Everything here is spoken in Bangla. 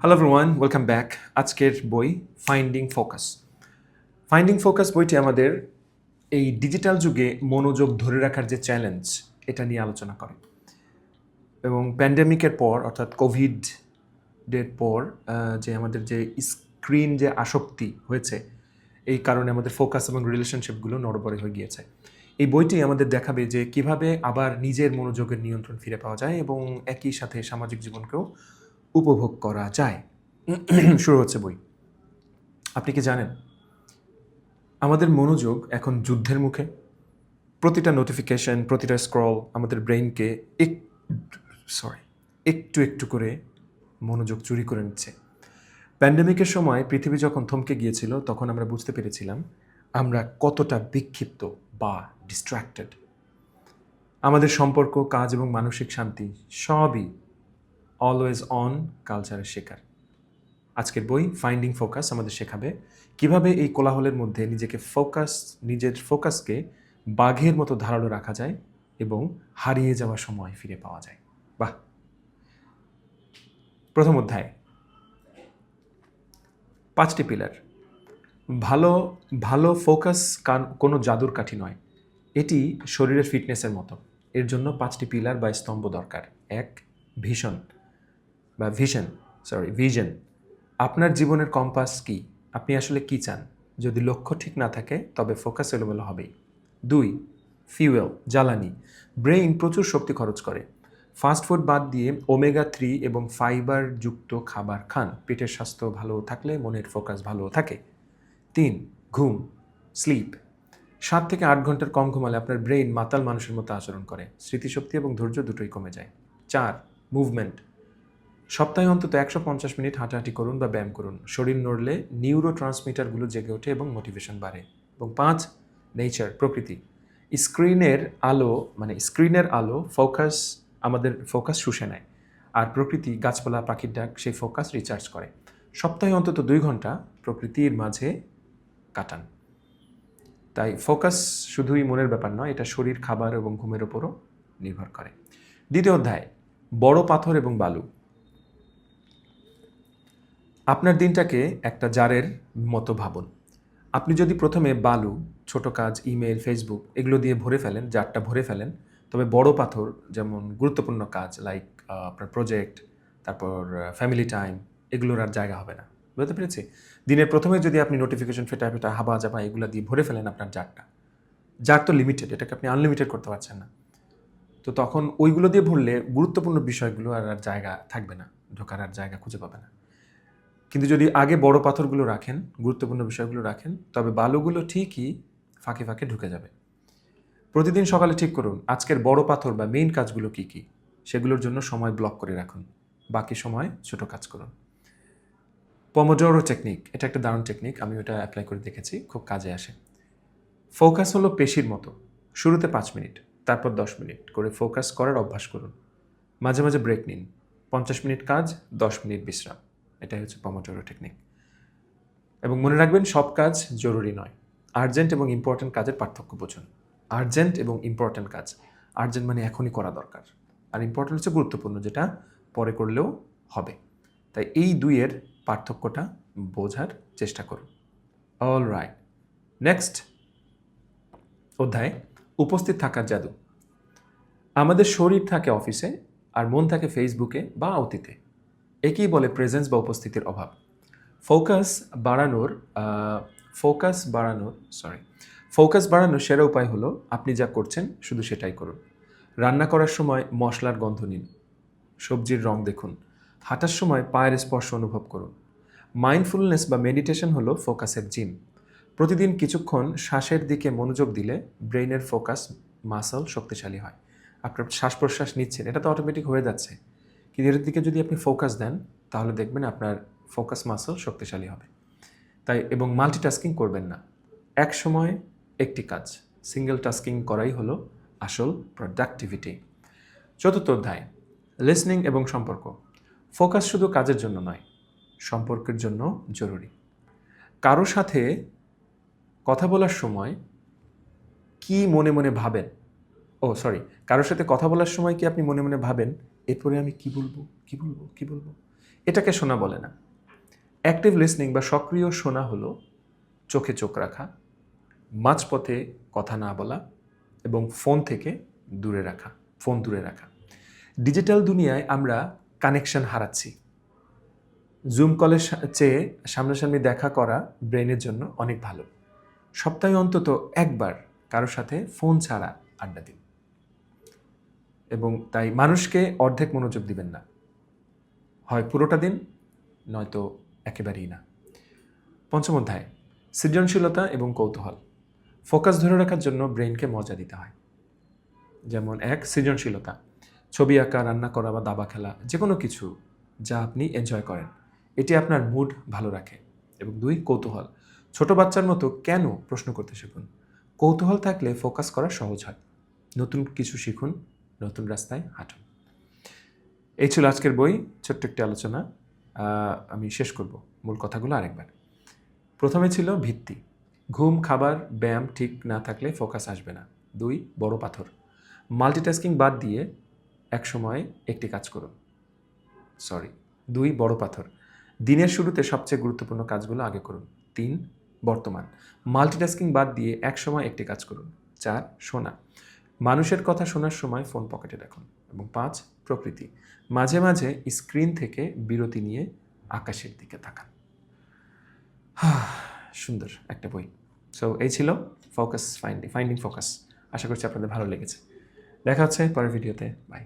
Hello everyone, welcome back. আজকের বই ফাইন্ডিং ফোকাস। ফাইন্ডিং ফোকাস বইটি আমাদের এই ডিজিটাল যুগে মনোযোগ ধরে রাখার যে চ্যালেঞ্জ, এটা নিয়ে আলোচনা করে। এবং প্যান্ডেমিকের পর অর্থাৎ কোভিডের পর যে আমাদের যে স্ক্রিন যে আসক্তি হয়েছে, এই কারণে আমাদের ফোকাস এবং রিলেশনশিপগুলো নড়বড়ে হয়ে গিয়েছে। এই বইটি আমাদের দেখাবে যে কিভাবে আবার নিজের মনোযোগের নিয়ন্ত্রণ ফিরে পাওয়া যায় এবং একই সাথে সামাজিক জীবনকেও উপভোগ করা যায়। শুরু হচ্ছে বই। আপনি কি জানেন আমাদের মনোযোগ এখন যুদ্ধের মুখে? প্রতিটা নোটিফিকেশন, প্রতিটা স্ক্রল আমাদের ব্রেইনকে একটু একটু করে মনোযোগ চুরি করে নিচ্ছে। প্যান্ডেমিকের সময় পৃথিবী যখন থমকে গিয়েছিল, তখন আমরা বুঝতে পেরেছিলাম আমরা কতটা বিক্ষিপ্ত বা ডিস্ট্র্যাক্টেড। আমাদের সম্পর্ক, কাজ এবং মানসিক শান্তি সবই অলওয়েজ অন কালচারের শিকার। আজকের বই ফাইন্ডিং ফোকাস আমাদের শেখাবে কিভাবে এই কোলাহলের মধ্যে নিজের ফোকাসকে বাঘের মতো ধারালো রাখা যায় এবং হারিয়ে যাওয়া সময় ফিরে পাওয়া যায়। বাহ! প্রথম অধ্যায়, 5টি পিলার। ভালো ভালো ফোকাস কোনো জাদুর কাঠি নয়, এটি শরীরের ফিটনেসের মতো। এর জন্য 5টি পিলার বা স্তম্ভ দরকার। 1. ভিশন। আপনার জীবনের কম্পাস কি? আপনি আসলে কি চান? যদি লক্ষ্য ঠিক না থাকে, তবে ফোকাস এলোমেলো হবেই। 2. ফিউয়েল, জ্বালানি। ব্রেইন প্রচুর শক্তি খরচ করে। ফাস্ট ফুড বাদ দিয়ে ওমেগা-3 এবং ফাইবারযুক্ত খাবার খান। পেটের স্বাস্থ্য ভালো থাকলে মনের ফোকাস ভালো থাকে। 3. ঘুম, স্লিপ। 7 থেকে 8 ঘন্টার কম ঘুমালে আপনার ব্রেইন মাতাল মানুষের মতো আচরণ করে। স্মৃতিশক্তি এবং ধৈর্য দুটোই কমে যায়। 4. মুভমেন্ট। সপ্তাহে অন্তত 150 মিনিট হাঁটাহাঁটি করুন বা ব্যায়াম করুন। শরীর নড়লে নিউরো ট্রান্সমিটারগুলো জেগে ওঠে এবং মোটিভেশন বাড়ে। এবং 5. নেচার, প্রকৃতি। স্ক্রিনের আলো আমাদের ফোকাস শুষে নেয়, আর প্রকৃতি, গাছপালা, পাখির ডাক সেই ফোকাস রিচার্জ করে। সপ্তাহে অন্তত 2 ঘন্টা প্রকৃতির মাঝে কাটান। তাই ফোকাস শুধুই মনের ব্যাপার নয়, এটা শরীর, খাবার এবং ঘুমের ওপরও নির্ভর করে। দ্বিতীয় অধ্যায়, বড় পাথর এবং বালু। আপনার দিনটাকে একটা জারের মতো ভাবুন। আপনি যদি প্রথমে বালু, ছোট কাজ, ইমেল, ফেসবুক এগুলো দিয়ে জারটা ভরে ফেলেন, তবে বড় পাথর যেমন গুরুত্বপূর্ণ কাজ লাইক আপনার প্রজেক্ট, তারপর ফ্যামিলি টাইম, এগুলোর আর জায়গা হবে না। বুঝতে পেরেছি? দিনের প্রথমে যদি আপনি নোটিফিকেশন, ফেটা হাবা-জাবা এগুলো দিয়ে ভরে ফেলেন আপনার জার তো লিমিটেড, এটাকে আপনি আনলিমিটেড করতে পারছেন না। তো তখন ওইগুলো দিয়ে ভরলে গুরুত্বপূর্ণ বিষয়গুলো আর জায়গা থাকবে না, ঢোকার আর জায়গা খুঁজে পাবে না। কিন্তু যদি আগে বড় পাথরগুলো রাখেন, গুরুত্বপূর্ণ বিষয়গুলো রাখেন, তবে বালুগুলো ঠিকই ফাঁকে ফাঁকে ঢুকে যাবে। প্রতিদিন সকালে ঠিক করুন আজকের বড় পাথর বা মেইন কাজগুলো কী কী, সেগুলোর জন্য সময় ব্লক করে রাখুন। বাকি সময় ছোট কাজ করুন। পমোডোরো টেকনিক, এটা একটা দারুণ টেকনিক, আমি ওটা অ্যাপ্লাই করে দেখেছি, খুব কাজে আসে। ফোকাস হলো পেশির মতো। শুরুতে 5 মিনিট, তারপর 10 মিনিট করে ফোকাস করার অভ্যাস করুন। মাঝে মাঝে ব্রেক নিন। 50 মিনিট কাজ, 10 মিনিট বিশ্রাম। এটাই হচ্ছে পমোডোরো টেকনিক। এবং মনে রাখবেন, সব কাজ জরুরি নয়। আর্জেন্ট এবং ইম্পর্ট্যান্ট কাজের পার্থক্য বুঝুন। আর্জেন্ট এবং ইম্পর্ট্যান্ট কাজ, আর্জেন্ট মানে এখনই করা দরকার, আর ইম্পর্ট্যান্ট হচ্ছে গুরুত্বপূর্ণ, যেটা পরে করলেও হবে। তাই এই দুইয়ের পার্থক্যটা বোঝার চেষ্টা করুন। অল রাইট, নেক্সট অধ্যায়, উপস্থিত থাকার জাদু। আমাদের শরীর থাকে অফিসে আর মন থাকে ফেসবুকে বা অতীতে। একেই বলে প্রেজেন্স বা উপস্থিতির অভাব। ফোকাস বাড়ানোর সেরা উপায় হলো আপনি যা করছেন শুধু সেটাই করুন। রান্না করার সময় মশলার গন্ধ নিন, সবজির রং দেখুন, হাঁটার সময় পায়ের স্পর্শ অনুভব করুন। মাইন্ডফুলনেস বা মেডিটেশন হলো ফোকাসের জিম। প্রতিদিন কিছুক্ষণ শ্বাসের দিকে মনোযোগ দিলে ব্রেইনের ফোকাস মাসল শক্তিশালী হয়। আপনার শ্বাস প্রশ্বাস নিচ্ছেন, এটা তো অটোমেটিক হয়ে যাচ্ছে, কিন্তু এর দিকে যদি আপনি ফোকাস দেন, তাহলে দেখবেন আপনার ফোকাস মাসল শক্তিশালী হবে। তাই এবং মাল্টিটাস্কিং করবেন না, এক সময় একটি কাজ, সিঙ্গেল টাস্কিং করাই হলো আসল প্রোডাক্টিভিটি। চতুর্থ অধ্যায়, লিসনিং এবং সম্পর্ক। ফোকাস শুধু কাজের জন্য নয়, সম্পর্কের জন্য জরুরি। কারো সাথে কথা বলার সময় কি মনে মনে ভাবেন, কারোর সাথে কথা বলার সময় কি আপনি মনে মনে ভাবেন, এরপরে আমি কি বলবো, এটাকে শোনা বলে না। অ্যাক্টিভ লিসনিং বা সক্রিয় শোনা হলো চোখে চোখ রাখা, মাঝপথে কথা না বলা এবং ফোন দূরে রাখা। ডিজিটাল দুনিয়ায় আমরা কানেকশন হারাচ্ছি। জুম কলের চেয়ে সামনাসামনি দেখা করা ব্রেনের জন্য অনেক ভালো। সপ্তাহে অন্তত একবার কারোর সাথে ফোন ছাড়া আড্ডা দিন, এবং তাই মানুষকে অর্ধেক মনোযোগ দিবেন না, হয় পুরোটা দিন নয়তো একেবারেই না। পঞ্চম অধ্যায়, সৃজনশীলতা এবং কৌতূহল। ফোকাস ধরে রাখার জন্য ব্রেনকে মজা দিতে হয়। যেমন 1, সৃজনশীলতা, ছবি আঁকা, রান্না করা বা দাবা খেলা, যে কোনো কিছু যা আপনি এনজয় করেন, এটি আপনার মুড ভালো রাখে। এবং 2, কৌতূহল, ছোট বাচ্চার মতো কেন প্রশ্ন করতে শিখুন। কৌতূহল থাকলে ফোকাস করা সহজ হয়। নতুন কিছু শিখুন, নতুন রাস্তায় হাঁটুন। এই ছিল আজকের বই, ছোট্ট একটি আলোচনা। আমি শেষ করব মূল কথাগুলো আরেকবার। প্রথমে ছিল ভিত্তি, ঘুম, খাবার, ব্যায়াম ঠিক না থাকলে ফোকাস আসবে না। 2, বড় পাথর, মাল্টিটাস্কিং বাদ দিয়ে এক সময় একটি কাজ করুন। 2, বড় পাথর, দিনের শুরুতে সবচেয়ে গুরুত্বপূর্ণ কাজগুলো আগে করুন। 3, বর্তমান, মাল্টিটাস্কিং বাদ দিয়ে এক সময় একটি কাজ করুন। 4, শোনা, মানুষের কথা শোনার সময় ফোন পকেটে রাখুন। এবং 5, প্রকৃতি, মাঝে মাঝে স্ক্রিন থেকে বিরতি নিয়ে আকাশের দিকে তাকান। সুন্দর একটা বই। সো এই ছিল ফাইন্ডিং ফোকাস। আশা করছি আপনাদের ভালো লেগেছে। দেখা হচ্ছে পরের ভিডিওতে। বাই।